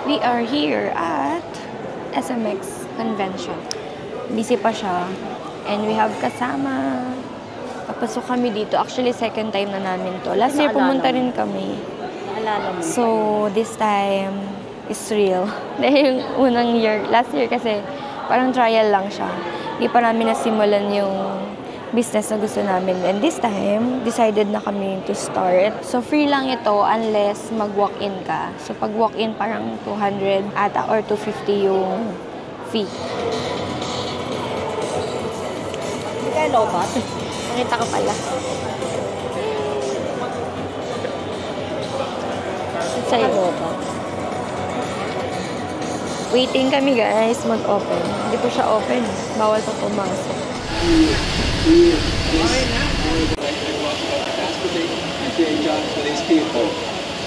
We are here at SMX Convention. Busy pa siya. And we have kasama. Papasok kami dito. Actually, second time na namin to. Last year, pumunta rin kami. So, this time is real. Dahil yung unang year, last year kasi, parang trial lang siya. Hindi pa namin nasimulan yung business na gusto namin. And this time, decided na kami to start. So, free lang ito unless mag-walk-in ka. So, pag walk-in, parang 200 ata or 250 yung fee. Hello, ba? Nakita ko pala. Sa'yo ba? Waiting kami guys, mag-open. Hindi po siya open. Bawal pa pumasok. Create jobs for these people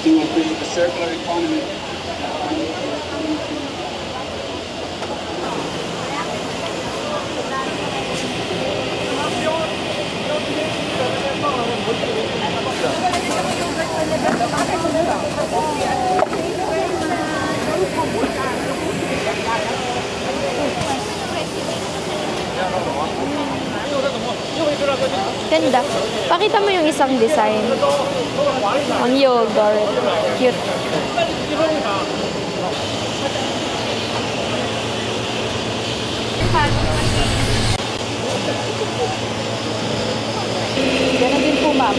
to improve the circular economy. Ganda. Pakita mo yung isang design. Ang yogurt. Cute. Ganun din po, ma'am.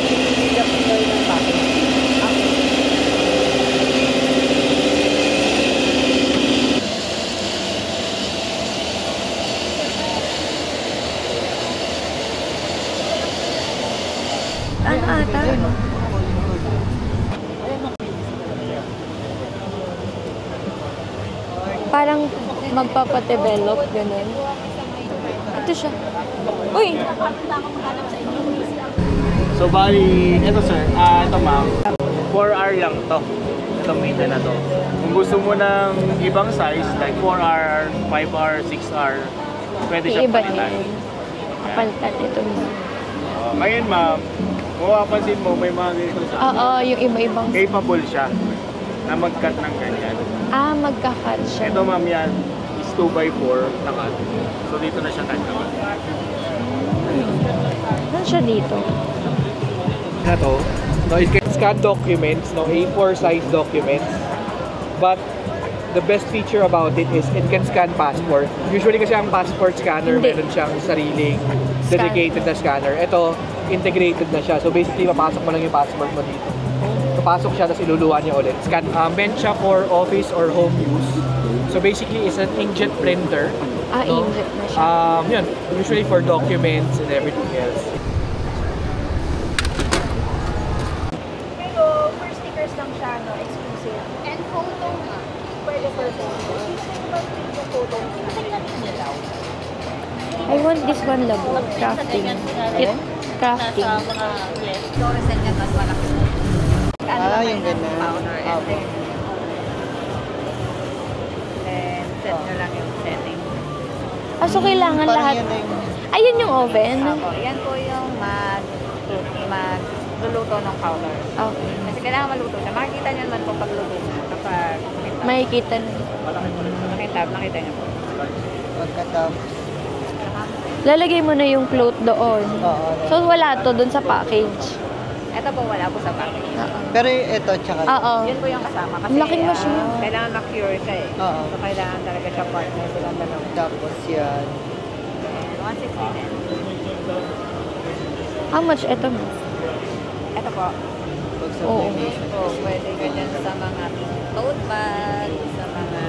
Ano ata? Parang magpapadevelop, ganun. Ito siya. Uy! So, bali, ito sir, ito ma'am, 4R lang to. Itong meter na to. Kung gusto mo ng ibang size, like 4R, 5R, 6R, pwede siyang Iba palitan. niya. Kapalitan ito mo. Ngayon ma'am, kung mapapansin mo, may mga ganito sa Oo, yung iba-ibang. capable siya na mag-cut ng ganyan. Magka-cut siya. Ito ma'am yan, is 2x4 na cut. So, dito na siya cut naman. Ano siya dito? Na to. No, it can scan documents, no, A4 size documents. But the best feature about it is it can scan passport. Usually kasi ang passport scanner, Hindi. meron siyang sariling dedicated na scanner. Ito, integrated na siya. So basically, papasok mo lang yung passport mo dito. Papasok siya, tapos iluluan niya ulit. Scan, meant siya for office or home use. So basically, it's an inkjet printer. No? Inkjet na siya. Yun, usually for documents and everything else. Pero, for stickers lang siya, no? Exclusive. And photo nga. Pwede for photo. Yung photo nila. I want this one labo. Crafting. Cute. Crafting. Fluorescent yan, mas malaki. Yung ganda. Powder and then set nyo lang yung setting. So kailangan Parang lahat. yun na yung... Ayun yung oven. Opo, yan po yung magluluto ng powder. Okay. Kasi kailangan maluto siya. Makikita nyo naman po pagluto na. Kapag Makikita na. nakita nyo po. Pagkatapos. Lalagay mo na yung float doon. Oo. So wala to doon sa package. Ito po wala po sa package. Pero ito, tsaka Oo. Yun po yung kasama. Kasi Ang laking machine. kailangan ma-cure siya eh. Oo. So kailangan talaga siya partner silang dalawa. tapos yan. And 160 din. How much ito mo? Ito po. Pag Oo. sublimation. Ito, pwede ganyan sa mga tote bag, sa mga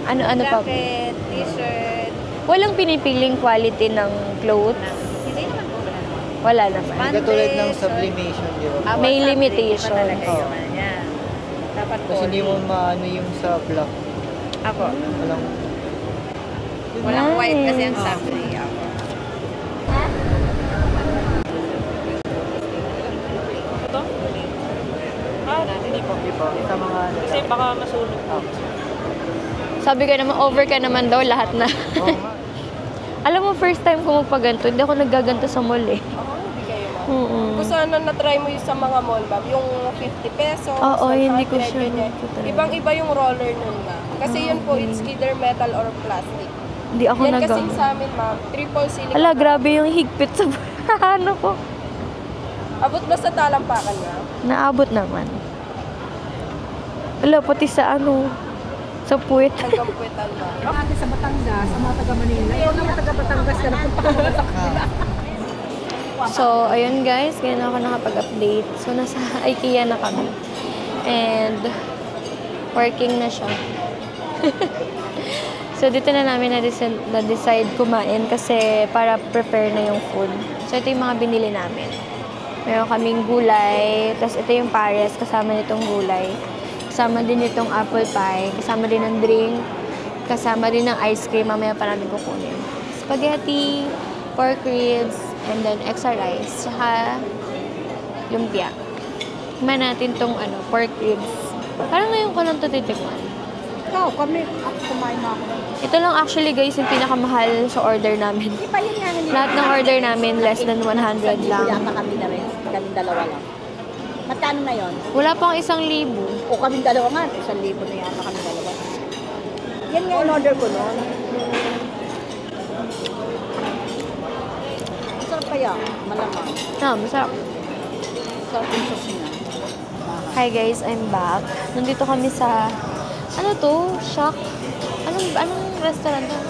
Ano pa? jacket, t-shirt. Walang pinipiling quality ng clothes. Hindi naman po ganun. Wala naman. Span- Katulad ng Pandesal. sublimation, di ba? May basta limitation. iba talaga Oo. yun. Yan. Dapat po. Kasi hindi mo maano yung sa black. Ako. Walang... Walang white kasi ang Nice. sabi. Ako. Hindi po. Sa mga... Kasi baka masunog po. Sabi ka naman, over ka naman daw lahat na. Oo nga. Alam mo, first time ko magpaganto, hindi ako naggaganto sa mall eh. Kung sana na-try mo yung sa mga mall, ma'am, yung 50 pesos, Oo, hindi ko 100, siya ganyan. natutry. Ibang-iba yung roller nun, ma'am. Kasi yun po, it's either metal or plastic. Hindi ako Yan kasing nag- sa amin, ma'am, triple silicone. Ala, grabe yung higpit sa ano ko. Abot ba sa talampakan, ma'am? Naabot naman. Ala, pati sa ano, sa puwet. Hanggang puwetan, ma'am. Ate sa Batangas, sa mga taga Manila. Ikaw naman taga Batangas ka, napunta ka naman sa kanila. So, ayun guys, ngayon ako nakapag-update. So, nasa IKEA na kami. And, working na siya. So, dito na namin na-decide kumain kasi para prepare na yung food. So, ito yung mga binili namin. Meron kaming gulay, tapos ito yung pares, kasama nitong gulay. Kasama din itong apple pie, kasama din ng drink, kasama din ng ice cream, mamaya pa namin kukunin. Spaghetti, pork ribs, and then extra rice, tsaka lumpia. Kumain natin tong pork ribs. Parang ngayon ko lang ito titikman. Ikaw, kami, ako kumain na ako. Ito lang actually guys yung pinakamahal sa order namin. Di ba yun nga nila? Lahat ng order namin less than 100 lang. Yata kami na rin, kami dalawa lang. Magkano na yon? Wala pang 1,000. O kami dalawa nga, 1,000 na yata kami dalawa. Yan nga yung order ko noon. Masarap kaya, malamang. Masarap. Masarap yung sauce niya. Hi guys, I'm back. Nandito kami sa, ano to? Shack? Anong restaurant to?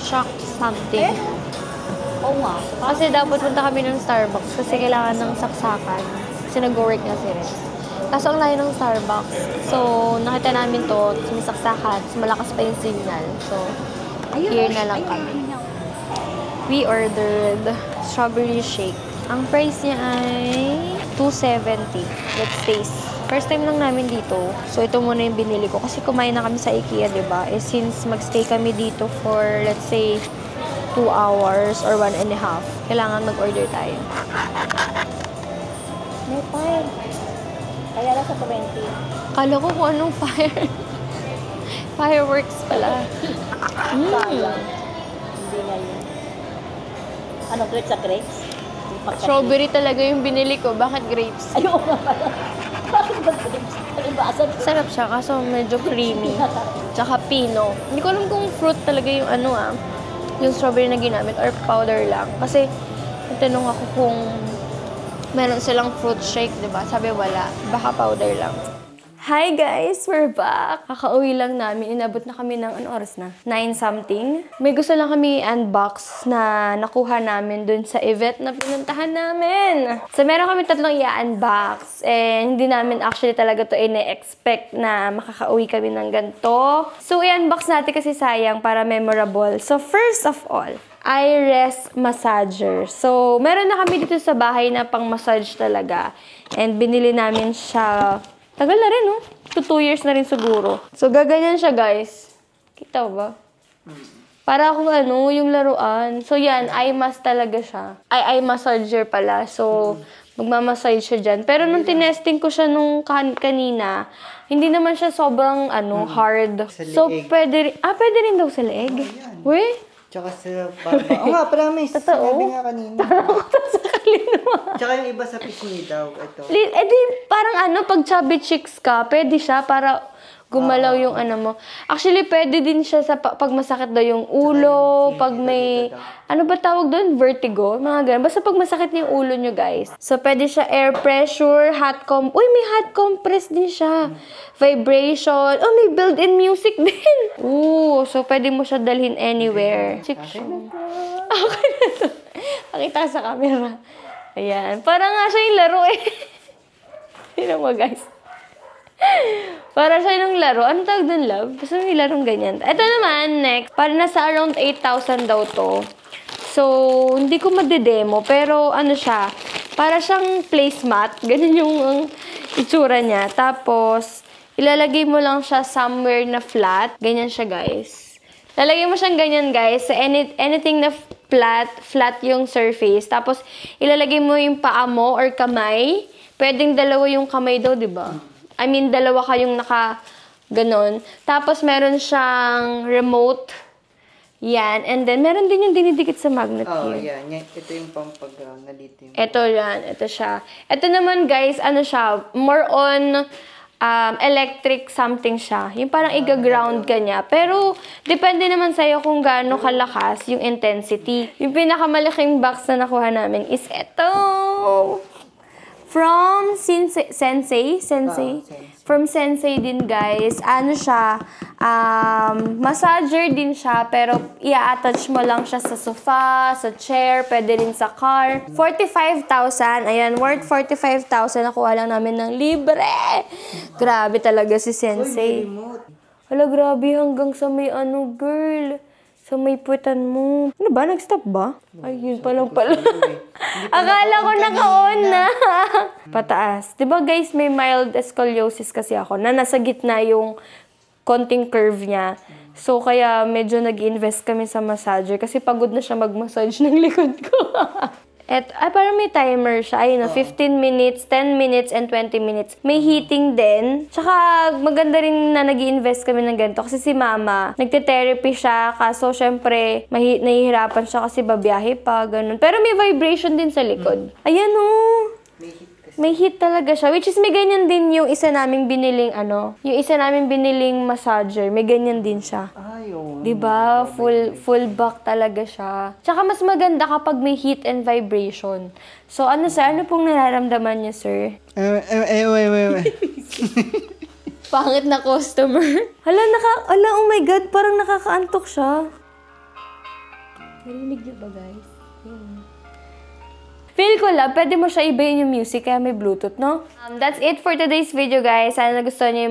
Shack something. Oo nga. Kasi dapat punta kami ng Starbucks kasi kailangan ng saksakan. Kasi nag-work na si Rez. Kaso ang layo ng Starbucks. So, nakita namin to, sumisaksakan, malakas pa yung signal. So, here na lang kami. We ordered strawberry shake. Ang price niya ay $2.70. Let's taste. First time lang namin dito. So, ito muna yung binili ko. Kasi kumain na kami sa IKEA, diba? Since magstay kami dito for, let's say, 2 hours or 1.5, kailangan mag-order tayo. May fire. Kaya lang sa 20. Kala ko kung anong fire. Fireworks pala. Sayang. Hindi nga yun. Ano, grapes sa grapes? Strawberry talaga yung binili ko. Bakit grapes? Ayoko nga pala. Bakit ba grapes? Alibasan. Sarap siya, kaso medyo creamy. Tsaka pino. Hindi ko alam kung fruit talaga yung yung strawberry na ginamit or powder lang. Kasi, tanong ako kung meron silang fruit shake, diba? Sabi wala. Baka powder lang. Hi guys! We're back! Kakauwi lang namin. Inabot na kami ng, oras na? 9 something. May gusto lang kami unbox na nakuha namin dun sa event na pinuntahan namin. So, meron kami 3 i-unbox. And hindi namin actually talaga to ine-expect na makakauwi kami ng ganito. So, i-unbox natin kasi sayang para memorable. So, first of all, iRest Massager. So, meron na kami dito sa bahay na pang-massage talaga. And binili namin siya. Tagal na rin, no? 2 years na rin siguro. So, gaganyan siya, guys. Kita ba? Para akong yung laruan. So, yan, eye mask talaga siya. Eye massager pala. So, magmamassage siya dyan. Pero nung tinesting ko siya nung kanina, hindi naman siya sobrang, hard. So, pwede rin daw sa leeg. Weh? Tsaka sa baba. Oo nga, promise. Totoo? Sinabi nga kanina. Sa kalinawa. Tsaka yung iba sa pisngi daw. Ito. Parang pag chubby chicks ka, pwede siya para gumalaw yung mo. Actually, pwede din siya sa pag masakit daw yung ulo, pag may, ba tawag doon? Vertigo? Mga ganun. Basta pag masakit na yung ulo nyo, guys. So, pwede siya air pressure, may hot compress din siya. Vibration. Oh, may built-in music din. Ooh, so pwede mo siya dalhin anywhere. Okay na to. Pakita sa camera. Ayan. Parang nga siya yung laro eh. Tignan mo, guys. Para siya yung laro. Ano tawag dun, love? Basta may larong ganyan. Ito naman, next. Para nasa around 8,000 daw to. So, hindi ko madedemo. Pero, siya. Para siyang placemat. Ganyan yung itsura niya. Tapos, ilalagay mo lang siya somewhere na flat. Ganyan siya, guys. Lalagay mo siyang ganyan, guys. Sa anything na flat yung surface. Tapos, ilalagay mo yung paa mo or kamay. Pwedeng dalawa yung kamay daw, di ba? I mean, dalawa kayong ganon. Tapos, meron siyang remote. Yan. And then, meron din yung dinidikit sa magnet Oh, here. yan. Ito yung pampag nalitim. Ito yan. Ito siya. Ito naman, guys, ano siya, more on electric something siya. Yung parang iga-ground ka niya. Pero, depende naman sa'yo kung gaano kalakas yung intensity. Yung pinakamalaking box na nakuha namin is ito. From Sensei. From Sensei din, guys. Ano siya, massager din siya, pero i-attach mo lang siya sa sofa, sa chair, pwede rin sa car. 45,000. Ayan, worth 45,000. Nakuha lang namin ng libre. Grabe talaga si Sensei. Hala, grabe hanggang sa may ano, girl. Sa may puwetan mo. Ano ba? Nag-stop ba? Ay, yun pa lang pala. Akala ko naka-on na. Pataas. Diba guys, may mild scoliosis kasi ako na nasa gitna yung konting curve niya. So, kaya medyo nag-invest kami sa massager kasi pagod na siya mag-massage ng likod ko. Parang may timer siya. Ayun, 15 minutes, 10 minutes, and 20 minutes. May heating din. Tsaka, maganda rin na nag-i-invest kami ng ganito. Kasi si mama, nagte-therapy siya. Kaso, syempre, nahihirapan siya kasi babiyahe pa, ganun. Pero may vibration din sa likod. Ayan, oh. May heat talaga siya. Which is, may ganyan din yung isa naming biniling, yung isa naming biniling massager. May ganyan din siya. Ayun. Diba? Full back talaga siya. Tsaka mas maganda kapag may heat and vibration. So, sir? Ano pong nararamdaman niyo, sir? Pangit na customer. Hala, oh my God, parang nakakaantok siya. Narinig niyo ba, guys? Yun. Feel ko lang, pwede mo siya ibayin yung music, kaya may Bluetooth, no? That's it for today's video, guys. Sana nagustuhan niyo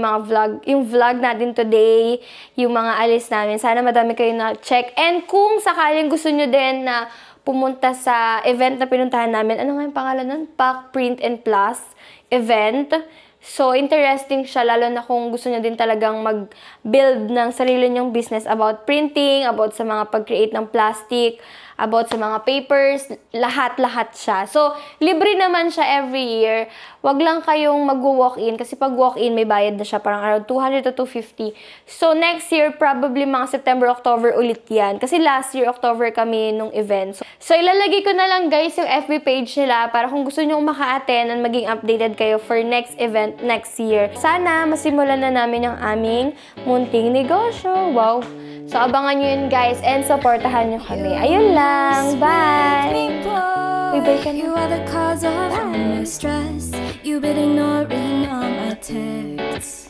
yung vlog natin today, yung mga alis namin. Sana madami kayo na-check. And kung sakaling gusto niyo din na pumunta sa event na pinuntahan namin, ano nga yung pangalan nun? Pack Print and Plus event. So, interesting siya, lalo na kung gusto niyo din talagang mag-build ng sarili niyong business about printing, about sa mga pag-create ng plastic, about sa mga papers, lahat-lahat siya. So, libre naman siya every year. Wag lang kayong mag-walk-in kasi pag walk-in, may bayad na siya, parang around 200 to 250. So, next year, probably mga September, October ulit yan. Kasi last year, October kami nung event. So, ilalagay ko na lang, guys, yung FB page nila para kung gusto nyo maka-attend and maging updated kayo for next event next year. Sana, masimulan na namin yung aming munting negosyo. Wow! So, abangan nyo yun, guys, and supportahan nyo kami. Ayun lang. Bye! Bye-bye ka na. You are the cause of my stress. You've been ignoring all my texts.